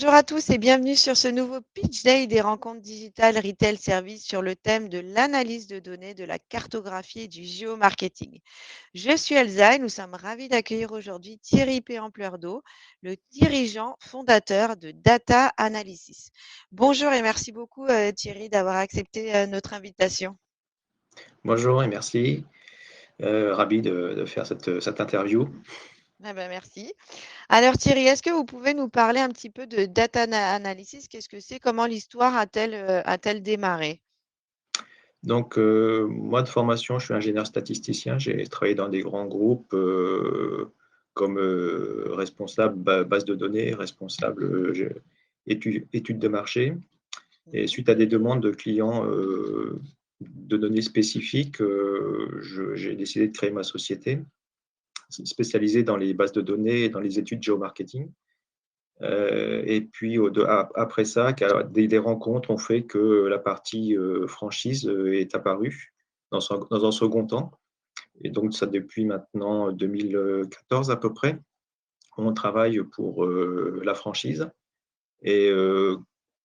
Bonjour à tous et bienvenue sur ce nouveau Pitch Day des rencontres digitales Retail Service sur le thème de l'analyse de données, de la cartographie et du géomarketing. Je suis Elsa et nous sommes ravis d'accueillir aujourd'hui Thierry Péampleur-d'Eau, le dirigeant fondateur de Data Analysis. Bonjour et merci beaucoup Thierry d'avoir accepté notre invitation. Bonjour et merci. Ravi de faire cette interview. Ah ben, merci. Alors Thierry, est-ce que vous pouvez nous parler un petit peu de Data Analysis? Qu'est-ce que c'est? Comment l'histoire a-t-elle démarré? Donc, moi de formation, je suis ingénieur statisticien. J'ai travaillé dans des grands groupes comme responsable base de données, responsable études de marché. Et Mhm. suite à des demandes de clients de données spécifiques, j'ai décidé de créer ma société spécialisée dans les bases de données et dans les études géomarketing. Et puis après ça, des rencontres ont fait que la partie franchise est apparue dans un second temps. Et donc ça depuis maintenant 2014 à peu près, on travaille pour la franchise. Et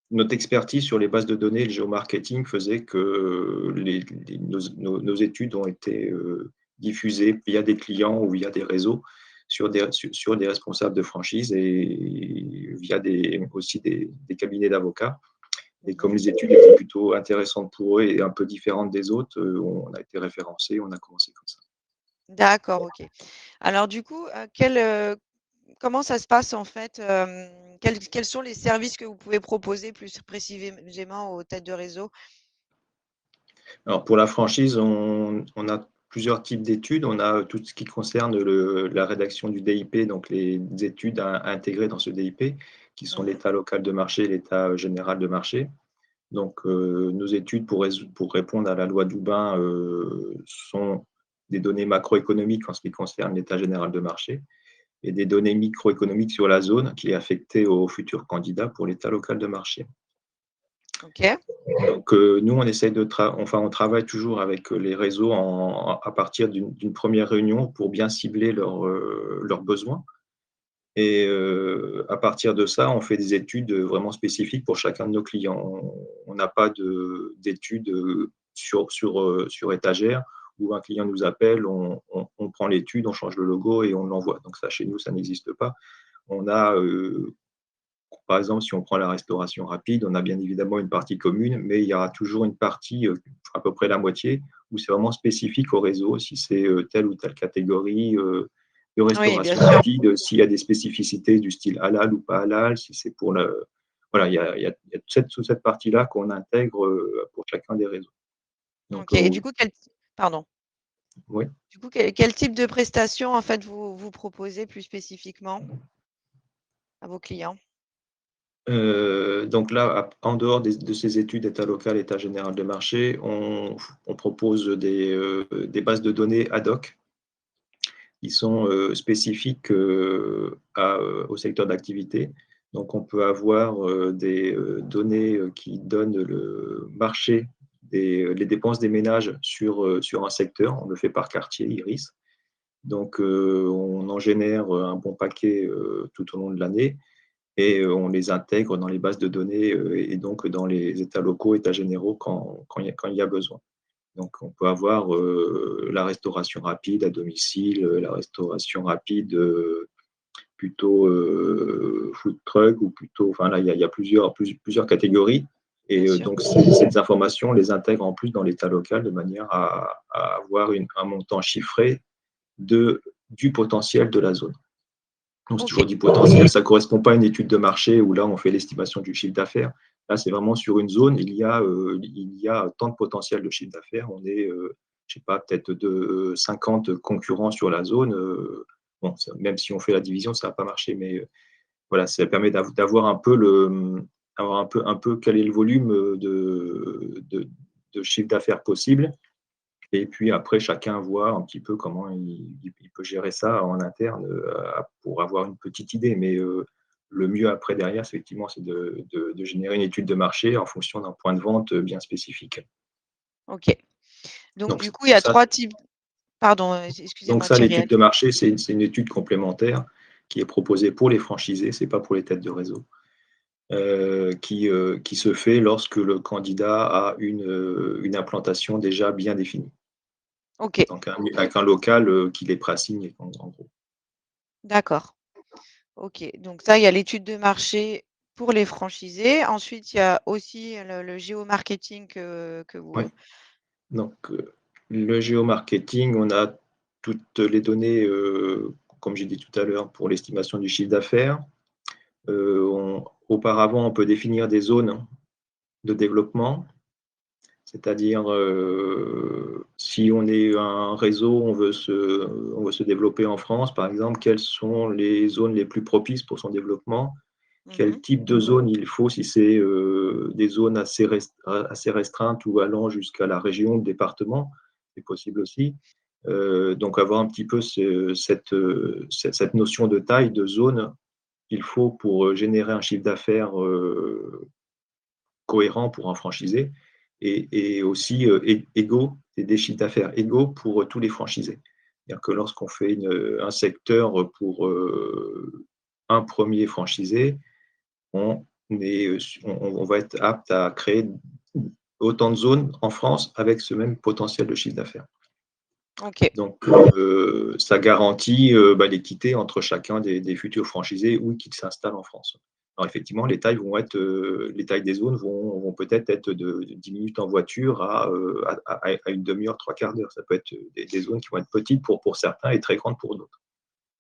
notre expertise sur les bases de données et le géomarketing faisait que nos études ont été diffusées via des clients ou via des réseaux sur des responsables de franchise et via aussi des cabinets d'avocats. Et comme Mhm. les études étaient plutôt intéressantes pour eux et un peu différentes des autres, on a été référencés, on a commencé comme ça. D'accord, ok. Alors du coup, comment ça se passe en fait? Quels sont les services que vous pouvez proposer plus précisément aux têtes de réseau? Alors pour la franchise, on a plusieurs types d'études. On a tout ce qui concerne la rédaction du DIP, donc les études à intégrer dans ce DIP, qui sont Mhm. l'état local de marché et l'état général de marché. Donc nos études pour répondre à la loi Dubin sont des données macroéconomiques en ce qui concerne l'état général de marché et des données microéconomiques sur la zone qui est affectée aux futurs candidats pour l'état local de marché. Ok. Donc, nous, on travaille toujours avec les réseaux à partir d'une première réunion pour bien cibler leurs besoins. Et à partir de ça, on fait des études vraiment spécifiques pour chacun de nos clients. On n'a pas d'études sur étagère où un client nous appelle, on prend l'étude, on change le logo et on l'envoie. Donc ça, chez nous, ça n'existe pas. On a par exemple, si on prend la restauration rapide, on a bien évidemment une partie commune, mais il y aura toujours une partie, à peu près la moitié, où c'est vraiment spécifique au réseau, si c'est telle ou telle catégorie de Oui, bien restauration sûr. rapide, s'il y a des spécificités du style halal ou pas halal, si c'est pour le… Voilà, il y a toute cette partie-là qu'on intègre pour chacun des réseaux. Donc, Ok. Et du coup, pardon. oui. Du coup, quel type de prestations en fait vous proposez plus spécifiquement à vos clients? Donc là, en dehors de ces études état local, état général de marché, on propose des bases de données ad hoc qui sont spécifiques au secteur d'activité. Donc, on peut avoir des données qui donnent le marché, les dépenses des ménages sur un secteur. On le fait par quartier, IRIS. Donc, on en génère un bon paquet tout au long de l'année et on les intègre dans les bases de données et donc dans les états locaux, états généraux quand il y a besoin. Donc, on peut avoir la restauration rapide à domicile, la restauration rapide plutôt food truck ou plutôt, enfin là, il y a plusieurs catégories. Bien Et sûr. donc, ces informations, on les intègre en plus dans l'état local de manière à avoir un montant chiffré du potentiel de la zone. Donc, c'est Ok. toujours du potentiel. Ça ne correspond pas à une étude de marché où là, on fait l'estimation du chiffre d'affaires. Là, c'est vraiment sur une zone, il y a tant de potentiel de chiffre d'affaires. On est, je ne sais pas, peut-être de 50 concurrents sur la zone. Bon, même si on fait la division, ça ne va pas marcher. Mais voilà, ça permet d'avoir un peu quel est le volume de chiffre d'affaires possible. Et puis après, chacun voit un petit peu comment il peut gérer ça en interne pour avoir une petite idée. Mais le mieux après, derrière, effectivement, c'est de générer une étude de marché en fonction d'un point de vente bien spécifique. Ok. Donc Donc, du coup, il y a ça, trois types. Pardon, donc excusez-moi ça Thierry. l'étude de marché, c'est une étude complémentaire qui est proposée pour les franchisés, ce n'est pas pour les têtes de réseau. qui se fait lorsque le candidat a une implantation déjà bien définie. OK, Donc avec un local qu'il est prêt à signer, en gros. d'accord. OK, donc ça, il y a l'étude de marché pour les franchisés. Ensuite, il y a aussi le géomarketing que Ouais. vous Donc, le géomarketing, on a toutes les données, comme j'ai dit tout à l'heure, pour l'estimation du chiffre d'affaires. Auparavant, on peut définir des zones de développement, c'est-à-dire si on est un réseau, on veut se développer en France, par exemple, quelles sont les zones les plus propices pour son développement? Quel mmh. type de zone il faut, si c'est des zones assez restreintes ou allant jusqu'à la région, le département, c'est possible aussi. Donc avoir un petit peu cette notion de taille, de zone qu'il faut pour générer un chiffre d'affaires cohérent pour un franchisé et aussi égaux, des chiffres d'affaires égaux pour tous les franchisés. C'est-à-dire que lorsqu'on fait un secteur pour un premier franchisé, on, on va être apte à créer autant de zones en France avec ce même potentiel de chiffre d'affaires. OK. Donc, ça garantit l'équité entre chacun des futurs franchisés ou qui s'installent en France. Alors, effectivement, les tailles des zones vont peut-être être de 10 minutes en voiture à une demi-heure, trois quarts d'heure. Ça peut être des zones qui vont être petites pour certains et très grandes pour d'autres.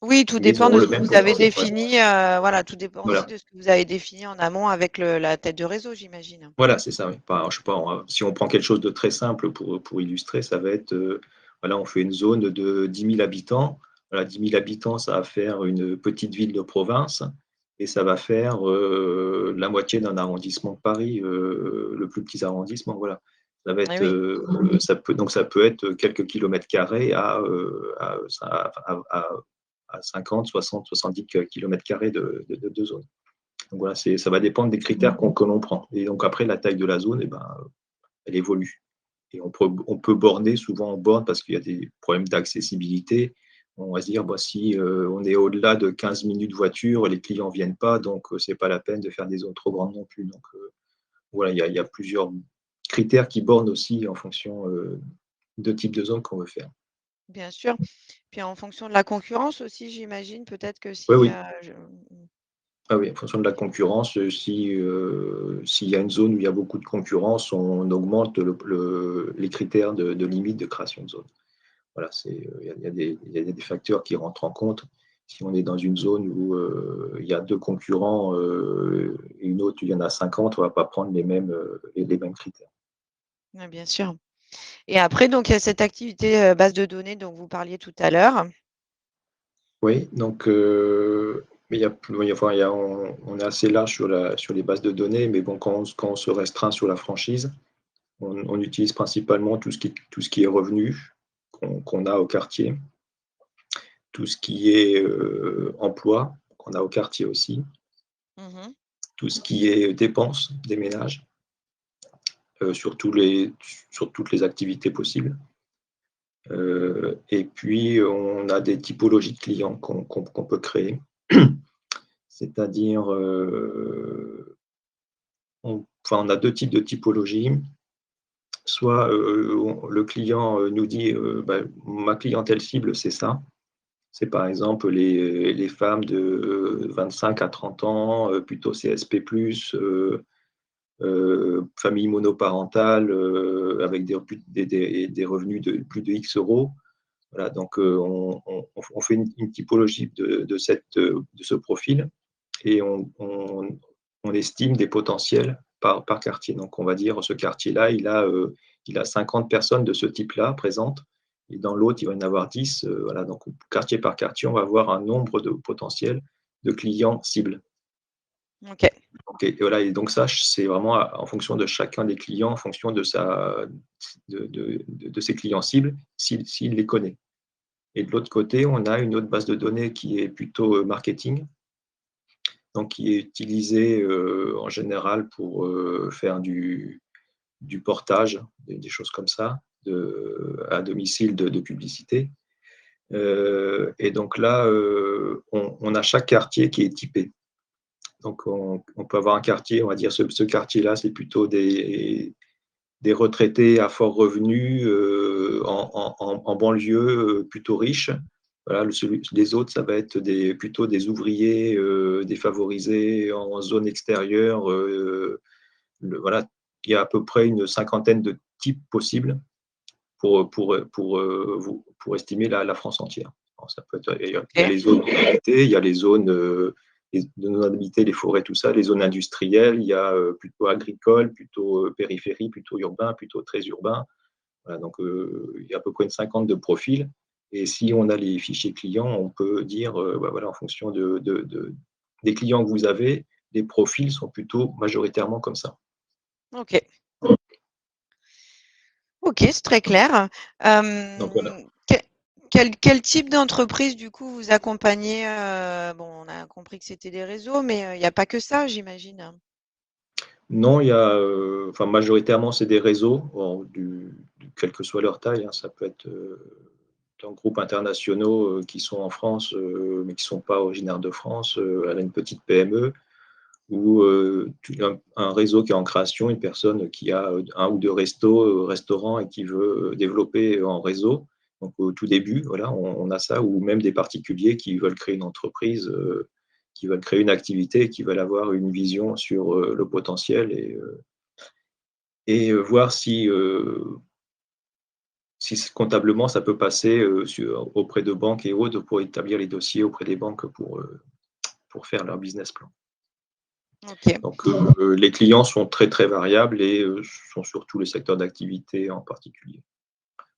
Oui, tout Mais ils dépend auront de le ce que même vous avez potentiel. Ouais. défini, voilà, tout dépend aussi Voilà. de ce que vous avez défini en amont avec la tête de réseau, j'imagine? Voilà, c'est ça, oui. Je sais pas, si on prend quelque chose de très simple pour illustrer, ça va être, voilà, on fait une zone de 10 000 habitants. Voilà, 10 000 habitants, ça va faire une petite ville de province et ça va faire la moitié d'un arrondissement de Paris, le plus petit arrondissement. Voilà. Ça va Eh être, oui. donc ça peut être quelques kilomètres carrés à 50, 60, 70 kilomètres carrés de zone. Donc voilà, ça va dépendre des critères que l'on prend. Et donc après, la taille de la zone, elle évolue. Et on peut borner, souvent on borne parce qu'il y a des problèmes d'accessibilité. On va se dire, si on est au-delà de 15 minutes de voiture, les clients ne viennent pas, donc ce n'est pas la peine de faire des zones trop grandes non plus. Donc voilà, il y a plusieurs critères qui bornent aussi en fonction de type de zone qu'on veut faire. Bien sûr. Puis en fonction de la concurrence aussi, j'imagine, peut-être que Oui, si, oui. Ah oui, en fonction de la concurrence, s'il y a une zone où il y a beaucoup de concurrence, on augmente les critères de limite de création de zone. Voilà, il y a des facteurs qui rentrent en compte. Si on est dans une zone où il y a deux concurrents et une autre où il y en a 50, on ne va pas prendre les mêmes critères. ouais, bien sûr. Et après, donc, il y a cette activité, base de données dont vous parliez tout à l'heure. Oui, donc mais on est assez large sur les bases de données, mais bon, quand on se restreint sur la franchise, on utilise principalement tout ce qui est revenu qu'on a au quartier, tout ce qui est emploi qu'on a au quartier aussi, Mmh. tout ce qui est dépenses des ménages sur sur toutes les activités possibles. Et puis, on a des typologies de clients qu'on peut créer, c'est-à-dire, on a deux types de typologies. Soit le client nous dit ma clientèle cible, c'est ça. C'est par exemple les femmes de 25 à 30 ans, plutôt CSP+, famille monoparentale avec des revenus de plus de X euros. Voilà, donc on fait une typologie de ce profil et on estime des potentiels par quartier. Donc on va dire ce quartier-là, il a 50 personnes de ce type-là présentes et dans l'autre, il va y en avoir 10. Voilà, donc quartier par quartier, on va avoir un nombre de potentiels de clients cibles. OK. Et voilà, et donc ça, c'est vraiment en fonction de chacun des clients, en fonction de ses clients cibles, s'il les connaît. Et de l'autre côté, on a une autre base de données qui est plutôt marketing, donc qui est utilisée en général pour faire du portage, des choses comme ça, à domicile de publicité. Et donc là, on a chaque quartier qui est typé. Donc, on peut avoir un quartier, on va dire, ce quartier-là, c'est plutôt des retraités à fort revenu en banlieue plutôt riche. Voilà, les autres, ça va être plutôt des ouvriers défavorisés en zone extérieure. Voilà, il y a à peu près une cinquantaine de types possibles pour estimer la France entière. Alors, ça peut être, il y a OK. les zones habitées, il y a les zones de non-habitées, les forêts, tout ça, les zones industrielles, il y a plutôt agricole, plutôt périphérie, plutôt urbain, plutôt très urbain. Voilà, donc, il y a à peu près une cinquantaine de profils. Et si on a les fichiers clients, on peut dire, bah voilà, en fonction des clients que vous avez, les profils sont plutôt majoritairement comme ça. OK. OK, c'est très clair. Donc voilà. Que quel type d'entreprise, du coup, vous accompagnez? Bon, on a compris que c'était des réseaux, mais il y a pas que ça, j'imagine? Non, il y a, enfin, majoritairement, c'est des réseaux, bon, quelle que soit leur taille, hein. Ça peut être un groupe internationaux qui sont en France, mais qui ne sont pas originaires de France, à une petite PME, ou un réseau qui est en création, une personne qui a un ou deux restaurants et qui veut développer en réseau. Donc, au tout début, voilà, on a ça, ou même des particuliers qui veulent créer une entreprise, qui veulent créer une activité, qui veulent avoir une vision sur le potentiel et voir si comptablement ça peut passer auprès de banques et autres pour établir les dossiers auprès des banques pour faire leur business plan. OK. Donc, les clients sont très, très variables et sont sur tous les secteurs d'activité en particulier.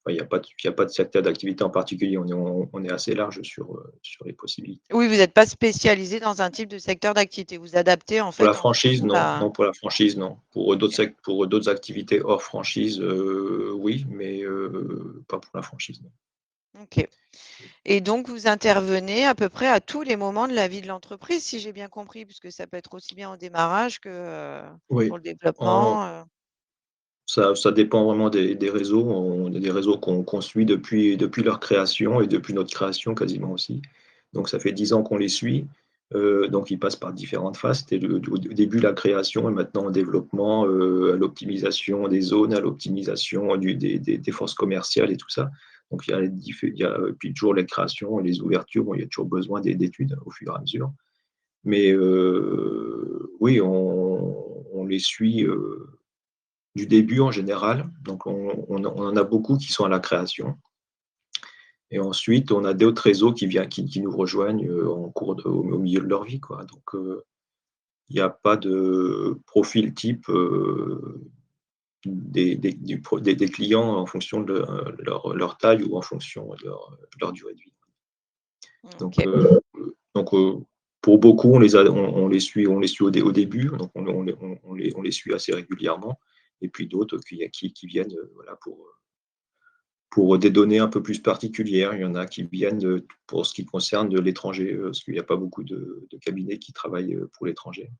Enfin, il y a pas de secteur d'activité en particulier, on est assez large sur les possibilités. Oui, vous n'êtes pas spécialisé dans un type de secteur d'activité. Vous adaptez, en Pour la fait, en franchise, fonction de non. la Non, pour la franchise, non. Pour OK. d'autres activités hors franchise, oui, mais pas pour la franchise, non. OK. Et donc vous intervenez à peu près à tous les moments de la vie de l'entreprise, si j'ai bien compris? Puisque ça peut être aussi bien au démarrage que, pour Oui, le en développement, ça dépend vraiment des réseaux. On a des réseaux qu'on suit depuis leur création et depuis notre création quasiment aussi. Donc ça fait 10 ans qu'on les suit. Donc ils passent par différentes phases. C'était au début la création et maintenant au développement, à l'optimisation des zones, à l'optimisation des forces commerciales et tout ça. Donc il y a puis toujours les créations, les ouvertures, bon, il y a toujours besoin d'études au fur et à mesure. Mais oui, on les suit du début en général. Donc, on en a beaucoup qui sont à la création. Et ensuite, on a d'autres réseaux qui nous rejoignent au milieu de leur vie, quoi. Donc, il n'y a pas de profil type des clients en fonction de leur taille ou en fonction de leur durée de vie. Donc, OK. pour beaucoup, on les suit au début, donc on les suit assez régulièrement. Et puis d'autres qui viennent voilà, pour des données un peu plus particulières. Il y en a qui viennent pour ce qui concerne de l'étranger, parce qu'il n'y a pas beaucoup de cabinets qui travaillent pour l'étranger.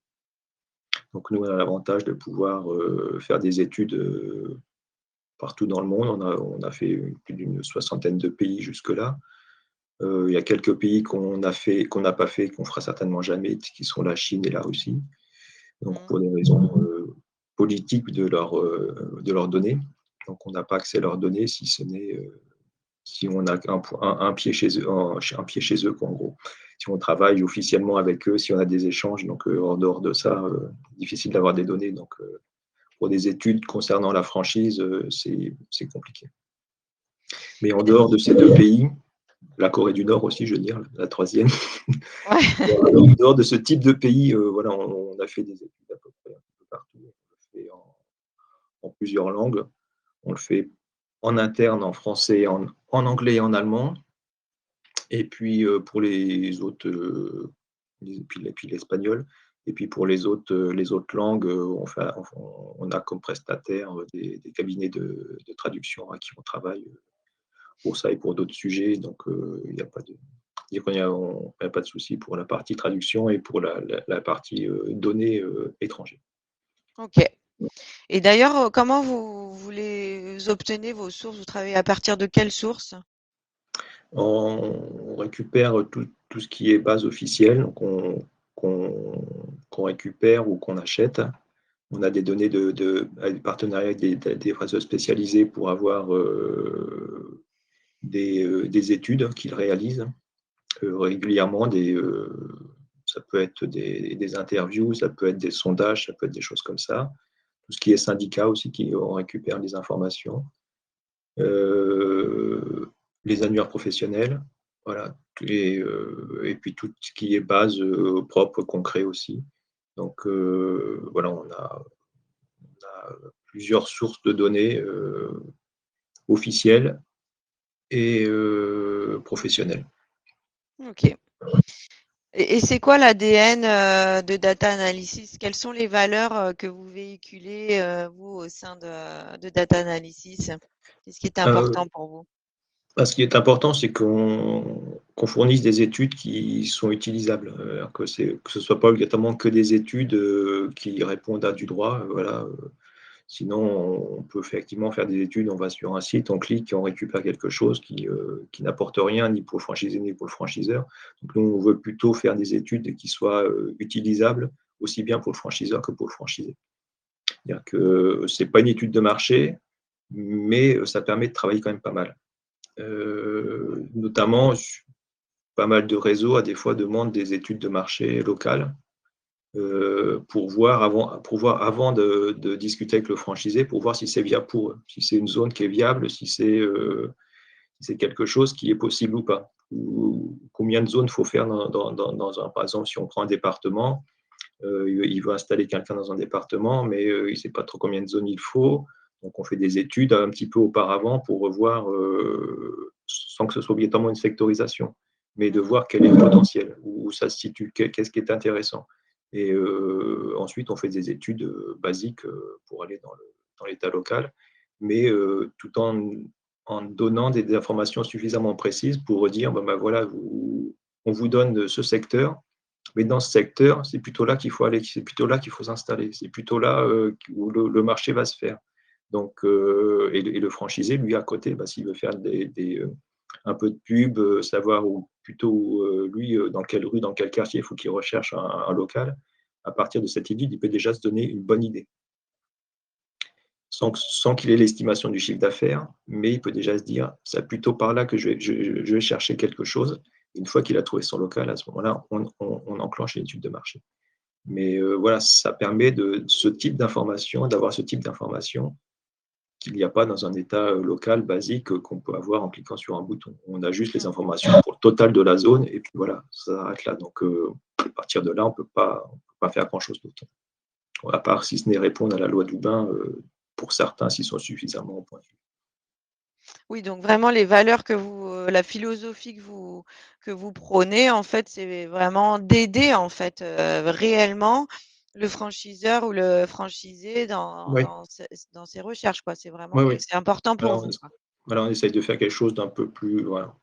Donc nous, on a l'avantage de pouvoir faire des études partout dans le monde. On a fait plus d'une soixantaine de pays jusque-là. Il y a quelques pays qu'on n'a pas fait, qu'on fera certainement jamais, qui sont la Chine et la Russie. Donc Mmh. pour des raisons politiques de leurs données. Donc on n'a pas accès à leurs données si ce n'est si on a un pied chez eux, un pied chez eux, quoi, en gros. Si on travaille officiellement avec eux, si on a des échanges, donc en dehors de ça, difficile d'avoir des données. Donc pour des études concernant la franchise, c'est compliqué. Mais en dehors de ces deux pays, la Corée du Nord aussi, je veux dire, la troisième. Ouais. En dehors de ce type de pays, voilà, on a fait des études à peu près un peu partout. On le fait en plusieurs langues. On le fait en interne, en français, en anglais et en allemand. Et puis pour les autres, puis l'espagnol. Et puis pour les autres langues, on a comme prestataire des cabinets de traduction à qui on travaille pour ça et pour d'autres sujets. Donc il n'y a pas de, il y a pas de souci pour la partie traduction et pour la partie données étrangères. OK. Et d'ailleurs, comment vous les obtenez vos sources? Vous travaillez à partir de quelles sources? On récupère tout ce qui est base officielle. Donc qu'on récupère ou qu'on achète. On a des données des partenariats avec des réseaux spécialisés pour avoir des études qu'ils réalisent régulièrement. Ça peut être des interviews, ça peut être des sondages, ça peut être des choses comme ça. Tout ce qui est syndicat aussi, qui on récupère des informations. Les annuaires professionnels, voilà, et puis tout ce qui est base propre, concret aussi. Donc voilà, on a plusieurs sources de données officielles et professionnelles. OK. Et c'est quoi l'ADN de Data Analysis? Quelles sont les valeurs que vous véhiculez, vous, au sein de Data Analysis? Qu'est-ce qui est Euh, important pour vous? Ce qui est important, c'est qu'on fournisse des études qui sont utilisables, que ce ne soit pas obligatoirement que des études qui répondent à du droit, voilà. Sinon, on peut effectivement faire des études, on va sur un site, on clique et on récupère quelque chose qui n'apporte rien ni pour le franchisé ni pour le franchiseur. Donc nous, on veut plutôt faire des études qui soient utilisables aussi bien pour le franchiseur que pour le franchisé. C'est-à-dire que ce n'est pas une étude de marché, mais ça permet de travailler quand même pas mal. Notamment, pas mal de réseaux, à des fois, demandent des études de marché locales pour voir avant de discuter avec le franchisé, pour voir si c'est viable pour eux, si c'est une zone qui est viable, si c'est quelque chose qui est possible ou pas. Ou combien de zones il faut faire dans un. Par exemple, si on prend un département, il veut installer quelqu'un dans un département, mais il ne sait pas trop combien de zones il faut. Donc, on fait des études un petit peu auparavant pour revoir, sans que ce soit obligatoirement une sectorisation, mais de Mmh. voir quel est le potentiel, où ça se situe, qu'est-ce qui est intéressant. Et ensuite, on fait des études basiques pour aller dans l'état local, mais tout en donnant des informations suffisamment précises pour dire, ben voilà, on vous donne ce secteur, mais dans ce secteur, c'est plutôt là qu'il faut aller, c'est plutôt là qu'il faut s'installer, c'est plutôt là où le marché va se faire. Donc, et le franchisé, lui, à côté, bah, s'il veut faire un peu de pub, savoir où, plutôt, lui, dans quelle rue, dans quel quartier il faut qu'il recherche un local, à partir de cette idée, il peut déjà se donner une bonne idée, sans qu'il ait l'estimation du chiffre d'affaires, mais il peut déjà se dire, c'est plutôt par là que je vais chercher quelque chose. Une fois qu'il a trouvé son local, à ce moment-là, on enclenche l'étude de marché. Mais voilà, ça permet d'avoir ce type d'information qu'il n'y a pas dans un état local basique qu'on peut avoir en cliquant sur un bouton. On a juste les Mmh. informations pour le total de la zone et puis voilà, ça s'arrête là. Donc à partir de là, on peut pas faire grand-chose d'autre. À part si ce n'est répondre à la loi Dubin pour certains s'ils sont suffisamment pointus. Oui, donc vraiment les valeurs que vous, la philosophie que vous prônez, en fait, c'est vraiment d'aider, en fait, réellement le franchiseur ou le franchisé Oui, dans ses recherches, quoi. C'est vraiment oui, oui. c'est important pour Alors, vous, quoi. on essaye de faire quelque chose d'un peu plus, voilà,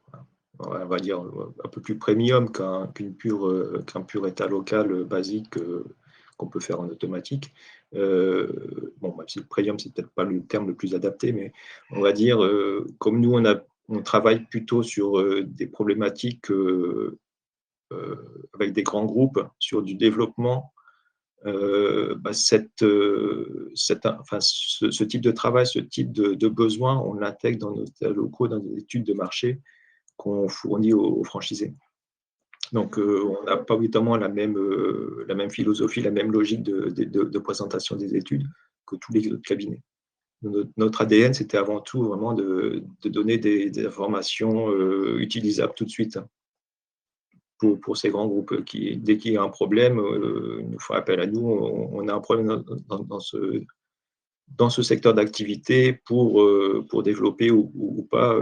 on va dire un peu plus premium qu'un pur état local basique qu'on peut faire en automatique. Bon, même si le premium, c'est peut-être pas le terme le plus adapté, mais on va dire, comme nous, on travaille plutôt sur des problématiques avec des grands groupes, sur du développement. Bah, enfin, ce type de travail, ce type de besoin, on l'intègre dans nos locaux, dans des études de marché qu'on fournit aux franchisés. Donc, Mmh. on n'a pas évidemment la même philosophie, la même logique de présentation des études que tous les autres cabinets. Notre ADN, c'était avant tout vraiment de donner des informations utilisables tout de suite, hein, pour ces grands groupes qui, dès qu'il y a un problème, nous font appel à nous. On a un problème dans ce secteur d'activité pour développer ou pas,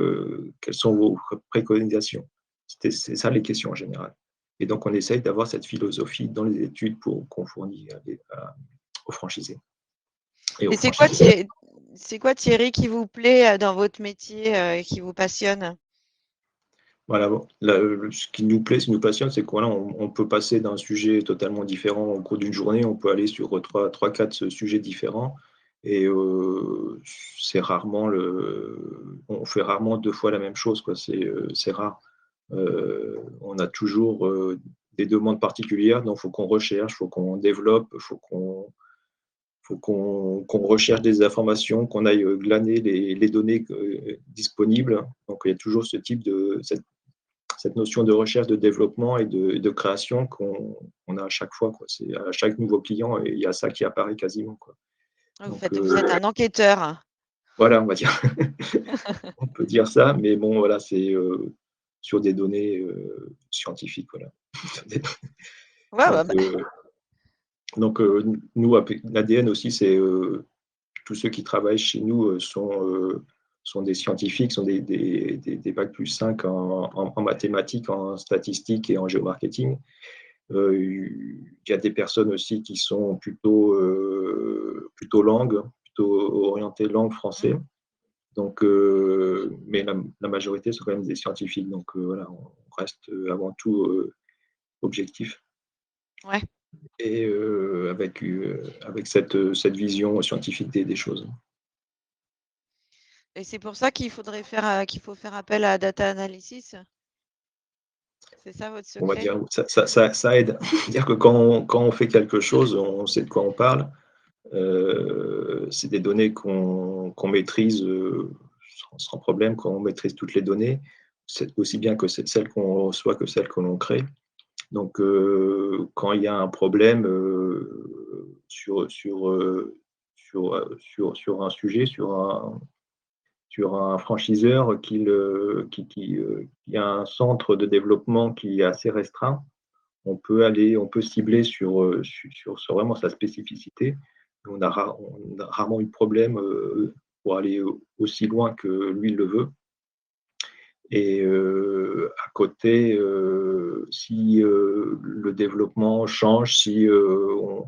quelles sont vos préconisations? C'est ça les questions en général. Et donc, on essaye d'avoir cette philosophie dans les études qu'on fournit aux franchisés et aux Et c'est quoi franchisés. Thierry qui vous plaît, dans votre métier, et qui vous passionne? Voilà, bon, ce qui nous plaît, ce qui nous passionne, c'est qu'on on peut passer d'un sujet totalement différent au cours d'une journée, on peut aller sur trois, quatre sujets différents et c'est rarement on fait rarement 2 fois la même chose, quoi. C'est rare. On a toujours des demandes particulières, donc il faut qu'on recherche, il faut qu'on développe, il faut qu'on recherche des informations, qu'on aille glaner les données disponibles. Donc il y a toujours ce type cette notion de recherche, de développement et de création qu'on a à chaque fois, quoi. C'est à chaque nouveau client, et il y a ça qui apparaît quasiment, quoi. Donc Vous êtes un enquêteur. voilà, on va dire, on peut dire ça, mais bon, voilà, c'est sur des données scientifiques, voilà. Ouais, Donc, nous, l'ADN aussi, c'est tous ceux qui travaillent chez nous sont des scientifiques, sont des bac plus 5 en mathématiques, en statistiques et en géomarketing. Il y a des personnes aussi qui sont plutôt langue, plutôt orientées langue français. Donc, mais la majorité sont quand même des scientifiques. Donc voilà, on reste avant tout objectif. Ouais. Et avec cette vision scientifique des choses. Et c'est pour ça qu'il faut faire appel à data analysis. C'est ça votre On va secret? dire, ça aide. C'est-à-dire que quand on fait quelque chose, on sait de quoi on parle. C'est des données qu'on maîtrise sans problème, quand on maîtrise toutes les données, c'est aussi bien que celles qu'on reçoit que celles que l'on crée. Donc, quand il y a un problème sur un sujet, sur un franchiseur qui a un centre de développement qui est assez restreint, on peut cibler sur vraiment sa spécificité. On a rarement eu de problème pour aller aussi loin que lui le veut. Et à côté, si le développement change, si il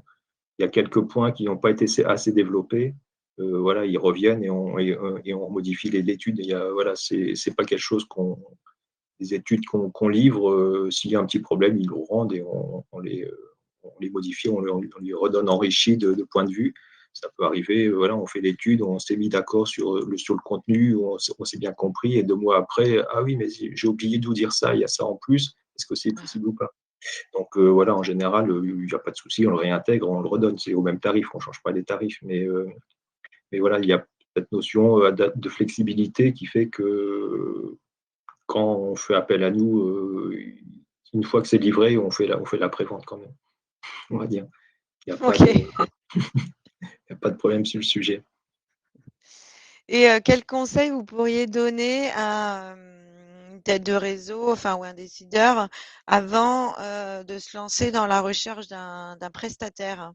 y a quelques points qui n'ont pas été assez développés, voilà, ils reviennent et on modifie l'étude. Voilà, c'est pas quelque chose des études qu'on livre. S'il y a un petit problème, ils nous rendent et on les modifie, on les redonne enrichis de points de vue. Ça peut arriver, voilà, on fait l'étude, on s'est mis d'accord sur le contenu, on s'est bien compris, et 2 mois après, ah oui, mais j'ai oublié de vous dire ça, il y a ça en plus, est-ce que c'est possible ou pas? Donc voilà, en général, il n'y a pas de souci, on le réintègre, on le redonne, c'est au même tarif, on ne change pas les tarifs, mais voilà, il y a cette notion de flexibilité qui fait que quand on fait appel à nous, une fois que c'est livré, on fait la prévente quand même, on va dire. Il n'y a pas de, OK. il y a pas de problème sur le sujet. Et quel conseil vous pourriez donner à une tête de réseau, enfin, ou un décideur, avant de se lancer dans la recherche d'un prestataire,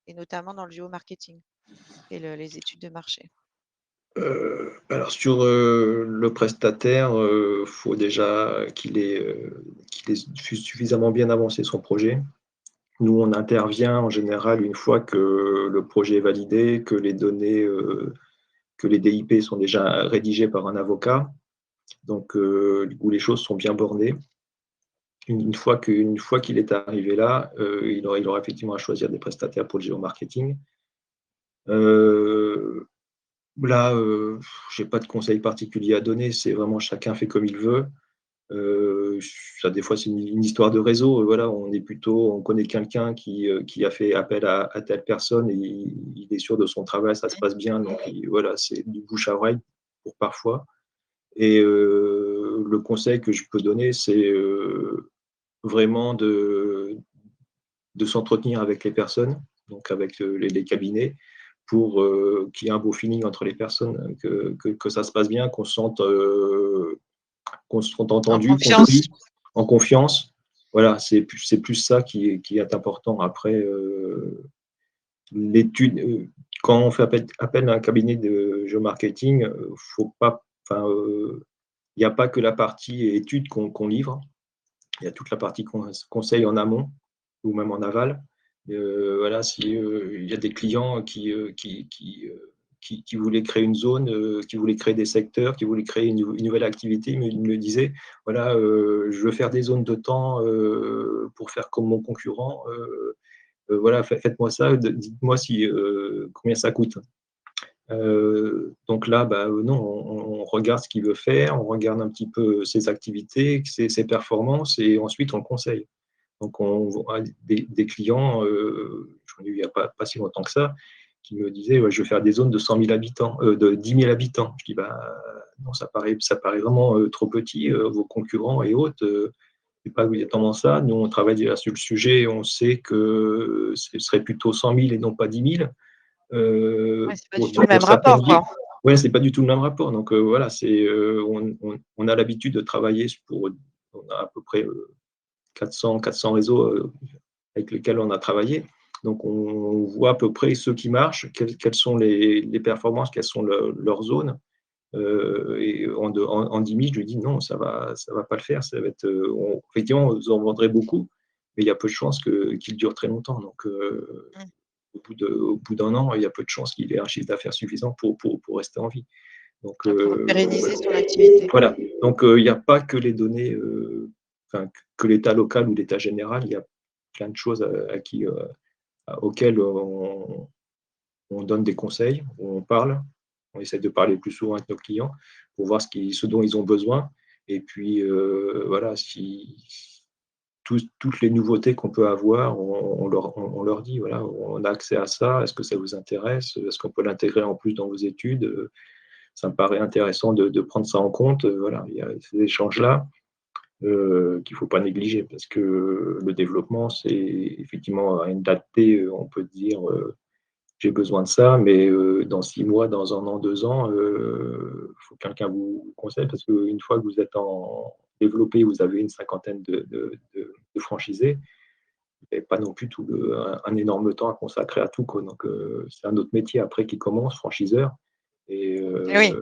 et notamment dans le géomarketing et les études de marché? Alors sur le prestataire, faut déjà qu'il ait suffisamment bien avancé son projet. Nous, on intervient en général une fois que le projet est validé, que les données, que les DIP sont déjà rédigés par un avocat, donc où les choses sont bien bornées. Une fois qu'il est arrivé là, il aura effectivement à choisir des prestataires pour le géomarketing. Euh, Là, je n'ai pas de conseil particulier à donner, c'est vraiment chacun fait comme il veut. Euh, Ça, des fois, c'est une histoire de réseau. Voilà, on connaît quelqu'un qui a fait appel à telle personne, et il est sûr de son travail, ça se passe bien. Donc, voilà, c'est du bouche à oreille pour parfois. Et le conseil que je peux donner, c'est vraiment de s'entretenir avec les personnes, donc avec les cabinets, pour qu'il y ait un beau feeling entre les personnes, que ça se passe bien, qu'on se sente En entendu, confiance? compris, en confiance. Voilà, c'est plus ça qui est important. Après, l'étude, quand on fait appel à un cabinet de géomarketing, faut pas, enfin, il n'y a pas que la partie étude qu'on livre, il y a toute la partie conseil en amont ou même en aval. Voilà, si il y a des clients qui voulaient créer une zone, qui voulaient créer des secteurs, qui voulaient créer une nouvelle activité, ils me disaient, voilà, je veux faire des zones de temps pour faire comme mon concurrent. Voilà, faites-moi ça, dites-moi combien ça coûte. Donc là, bah, non, on regarde ce qu'il veut faire, on regarde un petit peu ses activités, ses performances, et ensuite on le conseille. Donc, on a des clients, j'en ai eu il n'y a pas si longtemps que ça, qui me disaient ouais, je veux faire des zones de 100 000 habitants, de 10 000 habitants. Je dis bah, non, ça paraît vraiment trop petit, vos concurrents et autres. C'est pas exactement ça. Nous, on travaille déjà sur le sujet, on sait que ce serait plutôt 100 000 et non pas 10 000. Ouais, c'est pas du tout le Pour même certaines rapport, villes. quoi. Ouais, c'est pas du tout le même rapport. Donc voilà, on a l'habitude de travailler on a à peu près 400 réseaux avec lesquels on a travaillé. Donc on voit à peu près ceux qui marchent, quelles sont les performances, quelles sont leurs zones. Et en 10 000, je lui dis non, ça va pas le faire. Ça va être, effectivement, on en vendrait beaucoup, mais il y a peu de chances qu'il dure très longtemps. Donc, Mmh. au bout d'un an, il y a peu de chances qu'il ait un chiffre d'affaires suffisant pour rester en vie. Donc, Ouais, pour pérenniser son activité. voilà. Donc, il n'y a pas que les données, enfin, que l'état local ou l'état général. Il y a plein de choses auxquelles on donne des conseils, on parle, on essaie de parler plus souvent avec nos clients pour voir ce dont ils ont besoin. Et puis, voilà, si toutes les nouveautés qu'on peut avoir, on leur dit, voilà, on a accès à ça, est-ce que ça vous intéresse? Est-ce qu'on peut l'intégrer en plus dans vos études? Ça me paraît intéressant de prendre ça en compte. Voilà, il y a ces échanges-là qu'il ne faut pas négliger parce que le développement, c'est effectivement à une date T, on peut dire j'ai besoin de ça, mais dans 6 mois, dans un an, 2 ans, il faut que quelqu'un vous conseille parce qu'une fois que vous êtes en développé, vous avez une cinquantaine de franchisés, vous n'avez pas non plus un énorme temps à consacrer à tout. Quoi. Donc, c'est un autre métier après qui commence, franchiseur. Et Eh oui,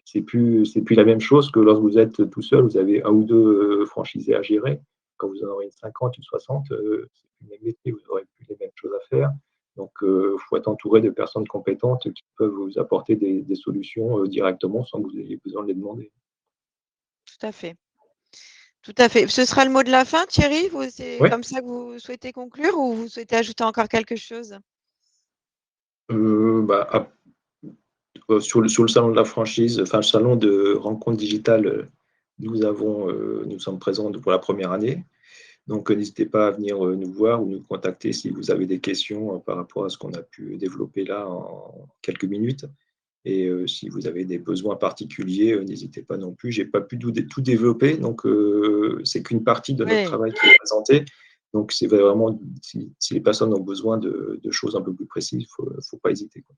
c'est plus la même chose que lorsque vous êtes tout seul, vous avez un ou deux franchisés à gérer. Quand vous en aurez une 50, une 60, c'est plus le même métier, vous n'aurez plus les mêmes choses à faire. Donc, il faut être entouré de personnes compétentes qui peuvent vous apporter des solutions directement sans que vous ayez besoin de les demander. tout à fait. Tout à fait. Ce sera le mot de la fin, Thierry? C'est Oui, comme ça que vous souhaitez conclure ou vous souhaitez ajouter encore quelque chose? bah, sur le salon de la franchise, enfin le salon de rencontre digitale, nous sommes présents pour la première année. Donc, n'hésitez pas à venir nous voir ou nous contacter si vous avez des questions par rapport à ce qu'on a pu développer là en quelques minutes. Et si vous avez des besoins particuliers, n'hésitez pas non plus. Je n'ai pas pu tout développer, donc c'est qu'une partie de notre Oui. travail qui est présentée. Donc, c'est vraiment, si les personnes ont besoin de choses un peu plus précises, il ne faut pas hésiter. Quoi.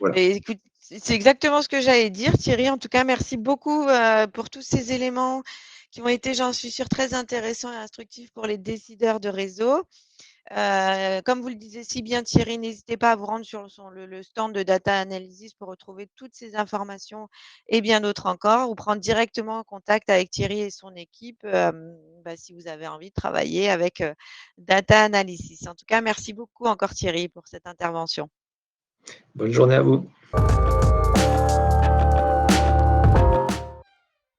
Voilà. Mais écoute, c'est exactement ce que j'allais dire, Thierry. En tout cas, merci beaucoup pour tous ces éléments qui ont été, j'en suis sûre, très intéressants et instructifs pour les décideurs de réseau. Comme vous le disiez si bien, Thierry, n'hésitez pas à vous rendre sur le stand de Data Analysis pour retrouver toutes ces informations et bien d'autres encore, ou prendre directement contact avec Thierry et son équipe si vous avez envie de travailler avec Data Analysis. En tout cas, merci beaucoup encore, Thierry, pour cette intervention. Bonne journée à vous.